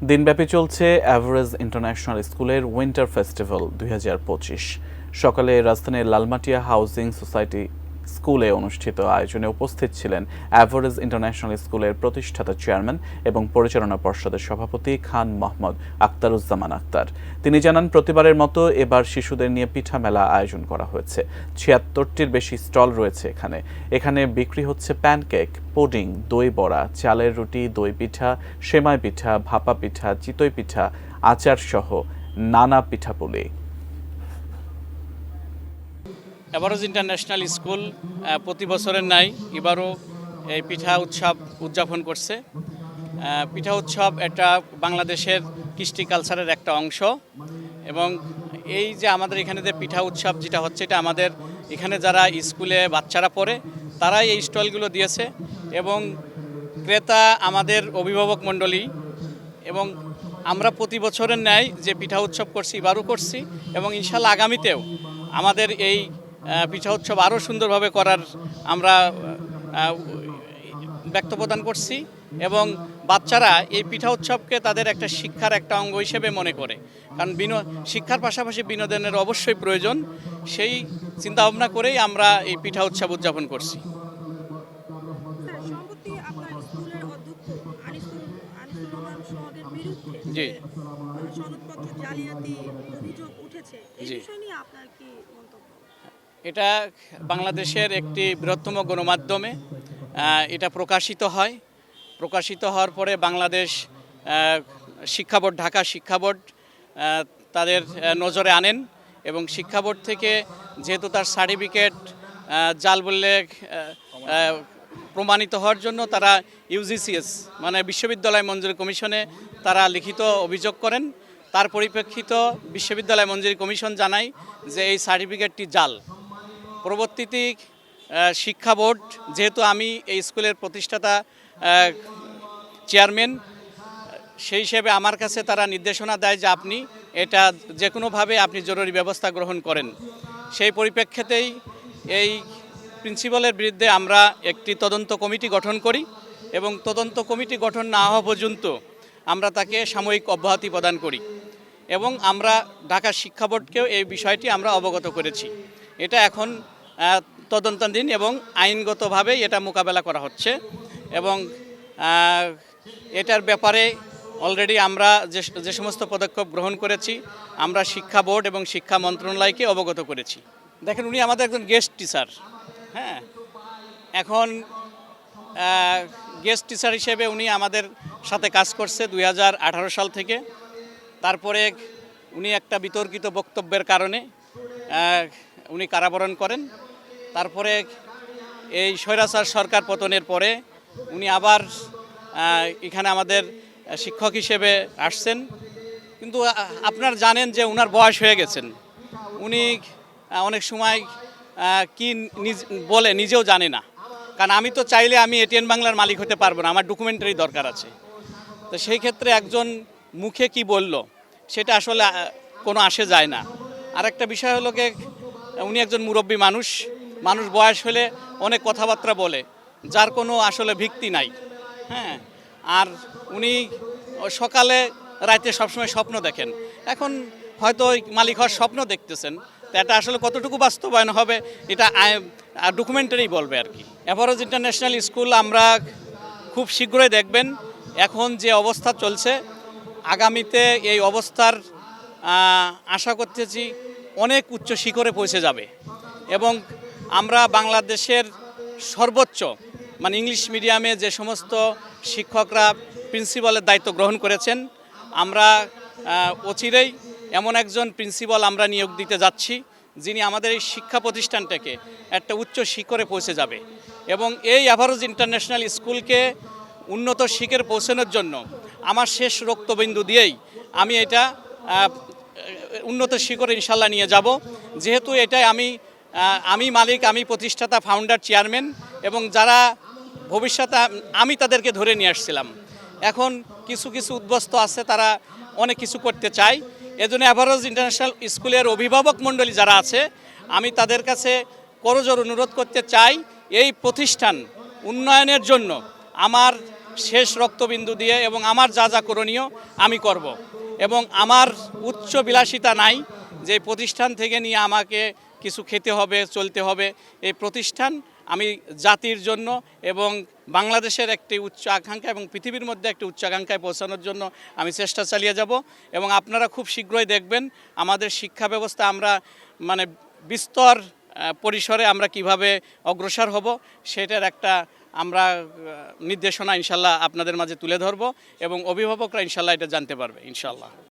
দিনব্যাপী চলছে average international স্কুলের উইন্টার ফেস্টিভ্যাল ২০২৫। সকালে রাজধানীর লালমাটিয়া হাউজিং সোসাইটি স্কুলে অনুষ্ঠিত আয়োজনে উপস্থিত ছিলেন এভারেজ ইন্টারন্যাশনাল স্কুলের প্রতিষ্ঠাতা চেয়ারম্যান এবং পরিচালনা পর্ষদের সভাপতি খান মোহাম্মদ আখতারুজ্জামান আখতার। তিনি জানান, প্রতিবারের মতো এবার শিশুদের নিয়ে পিঠা মেলা আয়োজন করা হয়েছে। ৭৬টির বেশি স্টল রয়েছে এখানে বিক্রি হচ্ছে প্যানকেক, পুডিং, দই বড়া, চালের রুটি, দই পিঠা, সেমাই পিঠা, ভাপা পিঠা, চিতই পিঠা, আচার সহ নানা পিঠাপুলি। এভারেজ ইন্টারন্যাশনাল স্কুল প্রতি বছরের নাই এবারও এই পিঠা উৎসব উদযাপন করছে। পিঠা উৎসব এটা বাংলাদেশের কৃষ্টি কালচারের একটা অংশ এবং এই যে আমাদের এখানে যে পিঠা উৎসব যেটা হচ্ছে, এটা আমাদের এখানে যারা স্কুলে বাচ্চারা পড়ে তারাই এই স্টলগুলো দিয়েছে এবং ক্রেতা আমাদের অভিভাবক মণ্ডলী। এবং আমরা প্রতি বছরের ন্যায় যে পিঠা উৎসব করছি এবারও করছি এবং ইনশাল্লাহ আগামীতেও আমাদের এই পিঠা উৎসব আরও সুন্দরভাবে করার আমরা ব্যক্ত প্রদান করছি এবং বাচ্চারা এই পিঠা উৎসবকে তাদের একটা শিক্ষার একটা অঙ্গ হিসেবে মনে করে, কারণ শিক্ষার পাশাপাশি বিনোদনের অবশ্যই প্রয়োজন। সেই চিন্তাভাবনা করেই আমরা এই পিঠা উৎসব উদযাপন করছি। জি জি, এটা বাংলাদেশের একটি বৃহত্তম গণমাধ্যমে এটা প্রকাশিত হওয়ার পরে বাংলাদেশ শিক্ষা বোর্ড, ঢাকা শিক্ষা বোর্ড তাদের নজরে আনেন এবং শিক্ষা বোর্ড থেকে যেহেতু তার সার্টিফিকেট জাল বললে প্রমাণিত হওয়ার জন্য তারা ইউজিসিএস মানে বিশ্ববিদ্যালয় মঞ্জুরি কমিশনে তারা লিখিত অভিযোগ করেন। তার পরিপ্রেক্ষিত বিশ্ববিদ্যালয় মঞ্জুরি কমিশন জানায় যে এই সার্টিফিকেটটি জাল। পরবর্তীতে শিক্ষা বোর্ড, যেহেতু আমি এই স্কুলের প্রতিষ্ঠাতা চেয়ারম্যান, সেই হিসেবে আমার কাছে তারা নির্দেশনা দেয় যে আপনি এটা যে কোনোভাবে আপনি জরুরি ব্যবস্থা গ্রহণ করেন। সেই পরিপ্রেক্ষিতেই এই প্রিন্সিপালের বিরুদ্ধে আমরা একটি তদন্ত কমিটি গঠন করি এবং তদন্ত কমিটি গঠন না হওয়া পর্যন্ত আমরা তাকে সাময়িক অব্যাহতি প্রদান করি এবং আমরা ঢাকা শিক্ষা বোর্ডকেও এই বিষয়টি আমরা অবগত করেছি। এটা এখন তদন্তাধীন এবং আইনগতভাবে এটা মোকাবেলা করা হচ্ছে এবং এটার ব্যাপারে অলরেডি আমরা যে সমস্ত পদক্ষেপ গ্রহণ করেছি আমরা শিক্ষা বোর্ড এবং শিক্ষা মন্ত্রণালয়কে অবগত করেছি। দেখেন, উনি আমাদের একজন গেস্ট টিচার। হ্যাঁ, এখন গেস্ট টিচার হিসেবে উনি আমাদের সাথে কাজ করছে 2018 সাল থেকে। তারপরে উনি একটা বিতর্কিত বক্তব্যের কারণে উনি কারাবরণ করেন। তারপরে এই স্বৈরাচার সরকার পতনের পরে উনি আবার এখানে আমাদের শিক্ষক হিসেবে আসছেন, কিন্তু আপনারা জানেন যে ওনার বয়স হয়ে গেছেন। উনি অনেক সময় কি বলে নিজেও জানে না, কারণ আমি তো চাইলে আমি এটিএন বাংলার মালিক হতে পারবো না, আমার ডকুমেন্টারি দরকার আছে। তো সেই ক্ষেত্রে একজন মুখে কি বলল সেটা আসলে কোনো আসে যায় না। আর একটা বিষয় হলো যে উনি একজন মুরব্বী মানুষ বয়স হলে অনেক কথাবার্তা বলে যার কোনো আসলে ভিত্তি নাই। হ্যাঁ, আর উনি সকালে রাতে সবসময় স্বপ্ন দেখেন। এখন হয়তো মালিক হওয়ার স্বপ্ন দেখতেছেন, তো এটা আসলে কতটুকু বাস্তবায়ন হবে এটা ডকুমেন্টারি বলবে আর কি। এভারেজ ইন্টারন্যাশনাল স্কুল আমরা খুব শীঘ্রই দেখবেন এখন যে অবস্থা চলছে, আগামীতে এই অবস্থার আশা করতেছি অনেক উচ্চ শিখরে পৌঁছে যাবে এবং আমরা বাংলাদেশের সর্বোচ্চ মানে ইংলিশ মিডিয়ামে যে সমস্ত শিক্ষকরা প্রিন্সিপালের দায়িত্ব গ্রহণ করেছেন, আমরা অচিরেই এমন একজন প্রিন্সিপাল আমরা নিয়োগ দিতে যাচ্ছি যিনি আমাদের এই শিক্ষা প্রতিষ্ঠানটাকে একটা উচ্চ শিখরে পৌঁছে যাবে এবং এই এভারেজ ইন্টারন্যাশনাল স্কুলকে উন্নত শিখরে পৌঁছানোর জন্য আমার শেষ রক্তবিন্দু দিয়েই আমি এটা উন্নত শিখরে ইনশাল্লাহ নিয়ে যাব। যেহেতু এটাই আমি মালিক, আমি প্রতিষ্ঠাতা, ফাউন্ডার, চেয়ারম্যান এবং যারা ভবিষ্যতে আমি তাদেরকে ধরে নিয়ে আসছিলাম, এখন কিছু উদ্বস্ত আছে, তারা অনেক কিছু করতে চায়। এজন্য এভারেজ ইন্টারন্যাশনাল স্কুলের অভিভাবক মণ্ডলী যারা আছে আমি তাদের কাছে করজোড়ে অনুরোধ করতে চাই এই প্রতিষ্ঠান উন্নয়নের জন্য আমার শেষ রক্তবিন্দু দিয়ে এবং আমার যা যা করণীয় আমি করব। এবং আমার উচ্চ বিলাসিতা নাই যে প্রতিষ্ঠান থেকে নিয়ে আমাকে কিছু খেতে হবে, চলতে হবে। এই প্রতিষ্ঠান আমি জাতির জন্য এবং বাংলাদেশের একটি উচ্চ আকাঙ্ক্ষা এবং পৃথিবীর মধ্যে একটি উচ্চ আকাঙ্ক্ষায় পৌঁছানোর জন্য আমি চেষ্টা চালিয়ে যাব। এবং আপনারা খুব শীঘ্রই দেখবেন আমাদের শিক্ষা ব্যবস্থা আমরা মানে বিস্তর পরিসরে আমরা কিভাবে অগ্রসর হব সেটার একটা আমরা নির্দেশনা ইনশাল্লাহ আপনাদের মাঝে তুলে ধরব এবং অভিভাবকরা ইনশাল্লাহ এটা জানতে পারবে ইনশাল্লাহ।